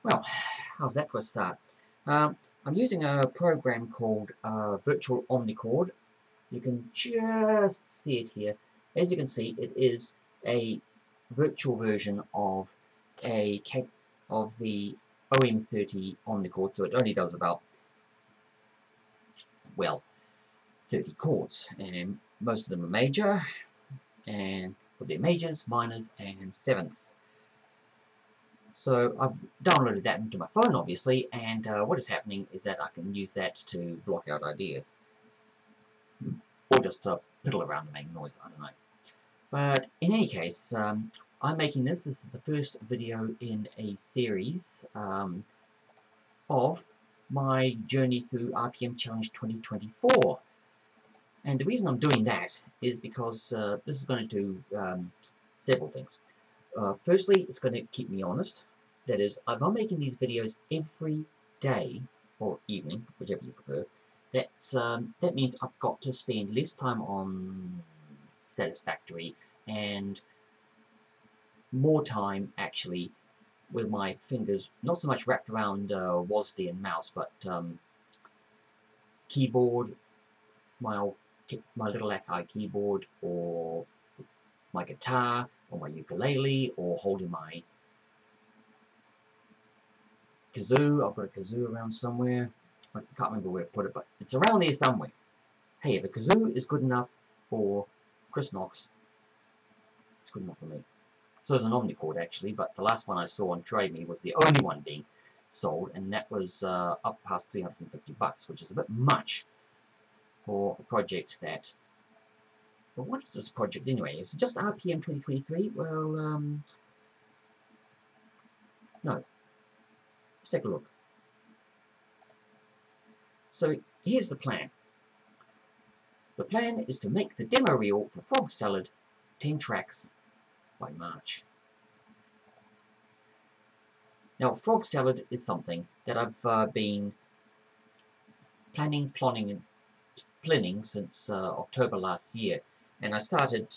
Well, how's that for a start? I'm using a program called Virtual Omnichord. You can just see it here. As you can see, it is a virtual version of the OM30 Omnichord, so it only does about, well, 30 chords, and most of them are major, and they're majors, minors, and sevenths. So I've downloaded that into my phone, obviously, and what is happening is that I can use that to block out ideas. Or just piddle around and make noise, I don't know. But in any case, I'm making this. This is the first video in a series of my journey through RPM Challenge 2024. And the reason I'm doing that is because this is going to do several things. Firstly, it's going to keep me honest. That is, if I'm making these videos every day, or evening, whichever you prefer, that means I've got to spend less time on Satisfactory and more time, actually, with my fingers, not so much wrapped around WASD and mouse, but keyboard, my little Akai keyboard, or my guitar, or my ukulele, or holding my kazoo. I've got a kazoo around somewhere. I can't remember where I put it, but it's around there somewhere. Hey, if a kazoo is good enough for Chris Knox, it's good enough for me. So is an Omnichord, actually, but the last one I saw on Trade Me was the only one being sold, and that was up past $350, which is a bit much for a project that... Well, what is this project anyway? Is it just RPM 2023? Well, no. Let's take a look. So here's the plan. The plan is to make the demo reel for Frog Salad 10 tracks by March. Now, Frog Salad is something that I've been planning since October last year, and I started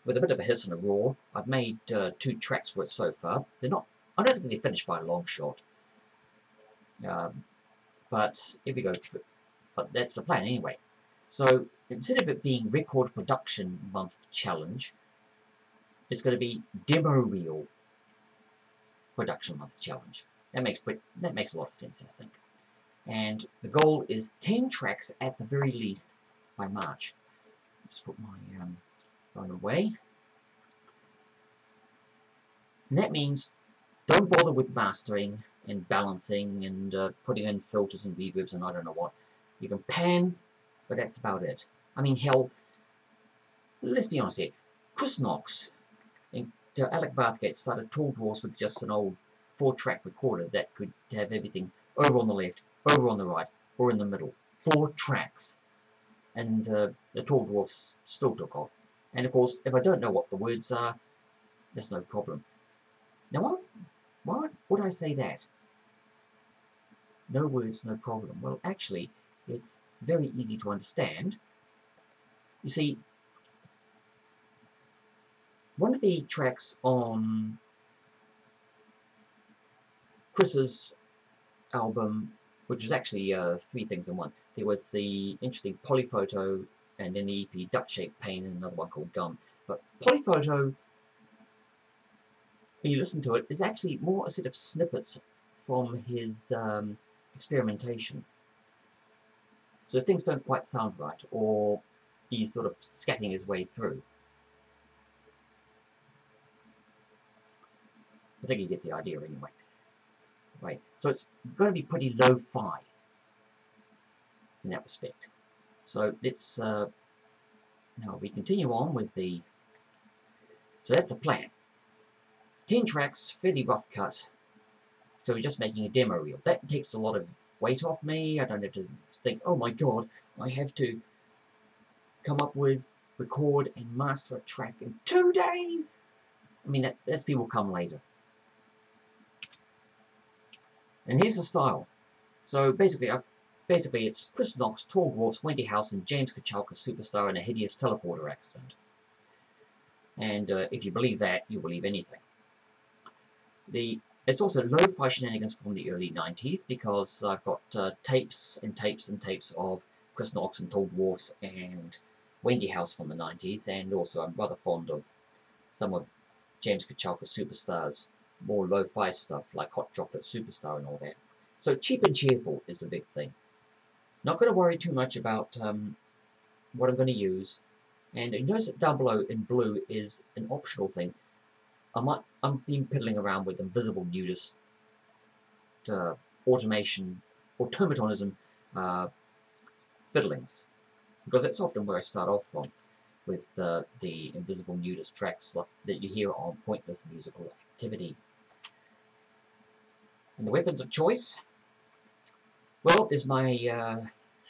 with a bit of a hiss and a roar. I've made 2 tracks for it so far. They're not, I don't think they're finished by a long shot, but if we go through, but that's the plan anyway. So instead of it being Record Production Month Challenge, it's going to be Demo Reel Production Month Challenge. That makes a lot of sense, I think. And the goal is 10 tracks at the very least by March. Just put my phone away. And that means don't bother with mastering and balancing and putting in filters and reverbs and I don't know what. You can pan, but that's about it. I mean, hell, let's be honest here. Chris Knox and Alec Bathgate started Tall Dwarfs with just an old 4-track recorder that could have everything over on the left, over on the right, or in the middle. 4 tracks. And the Tall Dwarfs still took off. And of course, if I don't know what the words are, there's no problem. Now, why would I say that? No words, no problem. Well, actually, it's very easy to understand. You see, one of the tracks on Chris's album, which was actually 3 things in one. There was the interesting Polyphoto, and then the EP Duck-Shaped Pain, and another one called Gum. But Polyphoto, when you listen to it, is actually more a set of snippets from his experimentation. So things don't quite sound right, or he's sort of scatting his way through. I think you get the idea anyway. Right, so it's going to be pretty lo-fi in that respect. So let's now we continue on with the... So that's the plan. 10 tracks, fairly rough cut. So we're just making a demo reel. That takes a lot of weight off me. I don't have to think, oh my god, I have to come up with, record, and master a track in 2 days. I mean, that's people come later. And here's the style. So basically it's Chris Knox, Tall Dwarfs, Wendy House, and James Kachalka, Superstar, in a hideous teleporter accident. And if you believe that, you believe anything. The It's also lo-fi shenanigans from the early 90s because I've got tapes and tapes and tapes of Chris Knox and Tall Dwarfs and Wendy House from the 90s, and also I'm rather fond of some of James Kachalka's Superstars, more lo-fi stuff like Hot Chocolate Superstar and all that. So cheap and cheerful is a big thing. Not going to worry too much about what I'm going to use. And you notice that down below in blue is an optional thing. I've been piddling around with invisible nudist automation, automatonism fiddlings, because that's often where I start off from with the invisible nudist tracks that you hear on Pointless Musical Activity. And the weapons of choice, well, there's my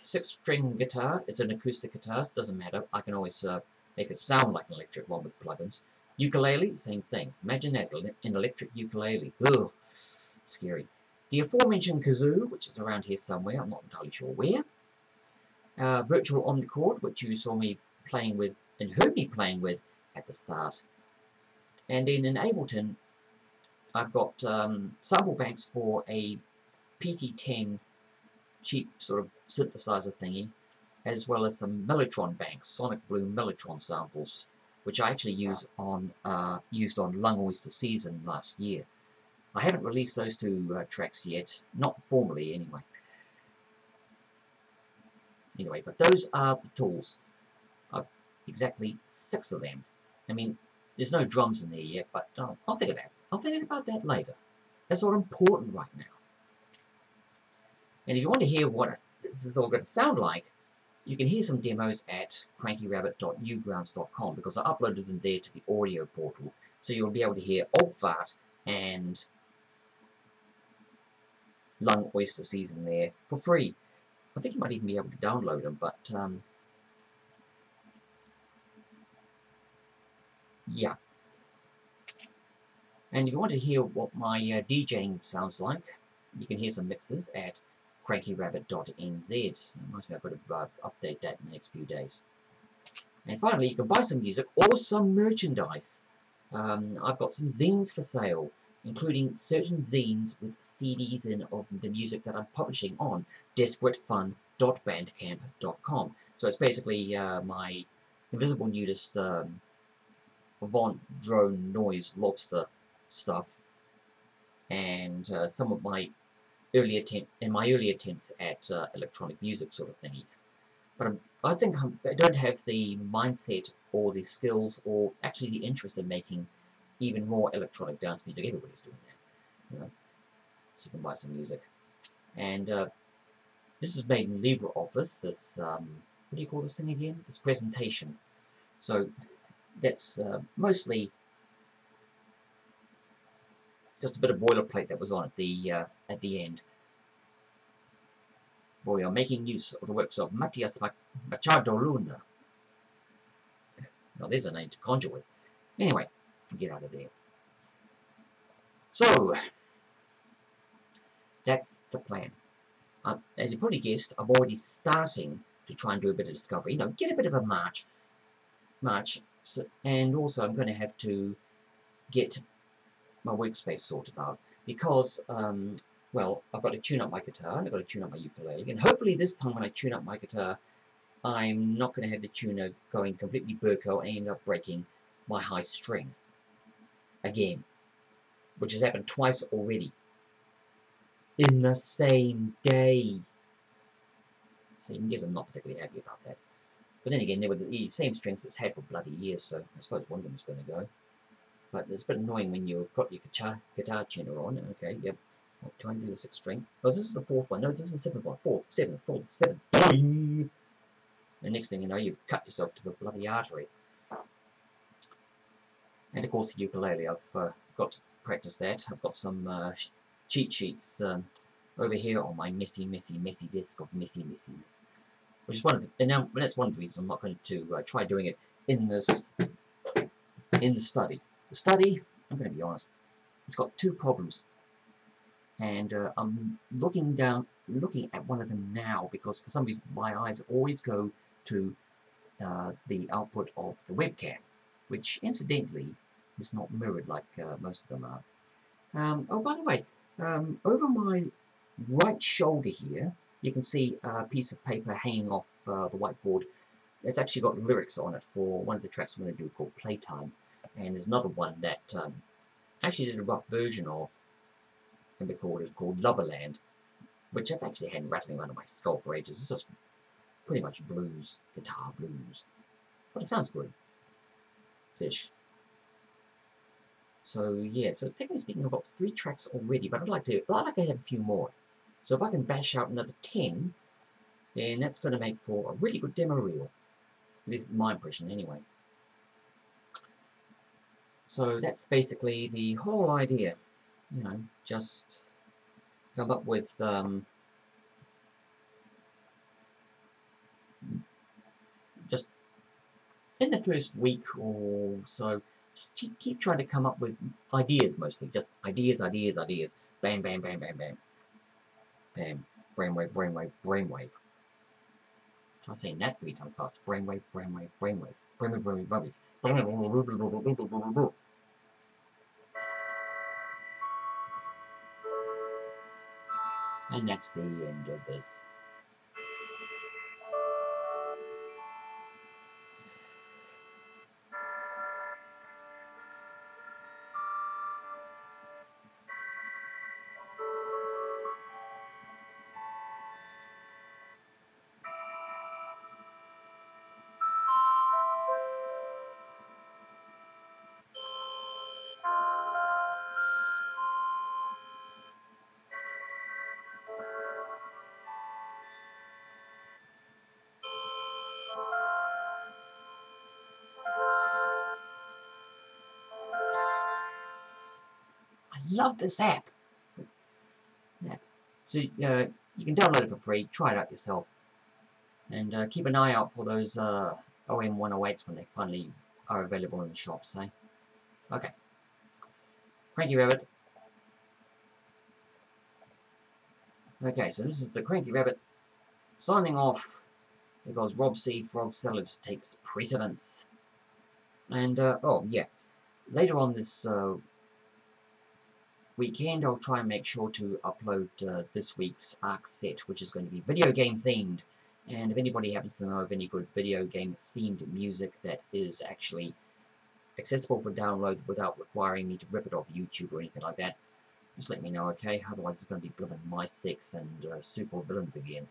6-string guitar. It's an acoustic guitar, doesn't matter. I can always make it sound like an electric one with plugins. Ukulele, same thing. Imagine that, an electric ukulele. Ugh, scary. The aforementioned kazoo, which is around here somewhere, I'm not entirely sure where. Virtual omnichord, which you saw me playing with and heard me playing with at the start. And then in Ableton, I've got sample banks for a PT10 cheap sort of synthesizer thingy, as well as some Mellotron banks, Sonic Bloom Mellotron samples, which I actually used on Lung Oyster Season last year. I haven't released those two tracks yet, not formally anyway. Anyway, but those are the tools. I've exactly 6 of them. I mean, there's no drums in there yet, but I'll think of that. I'll think about that later. That's not important right now. And if you want to hear what this is all going to sound like, you can hear some demos at crankyrabbit.newgrounds.com because I uploaded them there to the audio portal. So you'll be able to hear Old Fart and Lung Oyster Season there for free. I think you might even be able to download them, but yeah. And if you want to hear what my DJing sounds like, you can hear some mixes at crankyrabbit.nz. Mostly I've got to update that in the next few days. And finally, you can buy some music or some merchandise. I've got some zines for sale, including certain zines with CDs in of the music that I'm publishing on desperatefun.bandcamp.com. So it's basically my invisible nudist Avant drone noise lobster stuff, and some of my early attempts at electronic music sort of thingies. But I think I don't have the mindset or the skills or actually the interest in making even more electronic dance music. Everybody's doing that, you know. So you can buy some music. And this is made in LibreOffice, this, what do you call this thing again? This presentation. So that's mostly just a bit of boilerplate that was on at the end. We are making use of the works of Matias Machado Luna. Now there's a name to conjure with. Anyway, get out of there. So, that's the plan. As you probably guessed, I'm already starting to try and do a bit of discovery. You know, get a bit of a march. So, and also I'm going to have to get my workspace sorted out because, well, I've got to tune up my guitar, and I've got to tune up my ukulele, and hopefully this time when I tune up my guitar, I'm not going to have the tuner going completely burko and end up breaking my high string again, which has happened twice already in the same day. So you can guess I'm not particularly happy about that. But then again, they were the same strings it's had for bloody years, so I suppose one of them's going to go. But it's a bit annoying when you've got your guitar tuner on. Okay, yep. I'll try and do the 6th string. Oh, this is the 4th one. No, this is the 7th one. 4th, 7th, 4th, 7th. Boing! And next thing you know, you've cut yourself to the bloody artery. And of course, the ukulele. I've got to practice that. I've got some cheat sheets over here on my messy disk of messiness. Which is and that's one of the reasons I'm not going to try doing it in the study. The study, I'm going to be honest, it's got 2 problems. And I'm looking at one of them now because for some reason my eyes always go to the output of the webcam, which incidentally is not mirrored like most of them are. Oh, by the way, over my right shoulder here, you can see a piece of paper hanging off the whiteboard. It's actually got lyrics on it for one of the tracks I'm going to do called Playtime. And there's another one that actually did a rough version of and recorded called Lubberland, which I've actually had rattling around in my skull for ages. It's just pretty much blues, guitar blues. But it sounds good-ish. So yeah, so technically speaking, I've got 3 tracks already, but I'd like to have a few more. So if I can bash out another 10, then that's going to make for a really good demo reel. This is my impression anyway. So that's basically the whole idea. You know, just come up with just in the first week or so, just keep trying to come up with ideas mostly. Just ideas, ideas, ideas. Bam, bam, bam, bam, bam. Bam. Brainwave, brainwave, brainwave. Try saying that 3 times fast. Brainwave, brainwave, brainwave. Brainwave, brainwave, brainwave. And that's the end of this. I love this app. Yeah. So you can download it for free. Try it out yourself. And keep an eye out for those OM108s when they finally are available in the shops, eh? Okay. Cranky Rabbit. Okay, so this is the Cranky Rabbit signing off because Rob C. Frog Salad takes precedence. And, oh, yeah. Later on this weekend, I'll try and make sure to upload this week's ARC set, which is going to be video game themed. And if anybody happens to know of any good video game themed music that is actually accessible for download without requiring me to rip it off YouTube or anything like that, just let me know, okay? Otherwise it's going to be blooming My 6 and super villains again.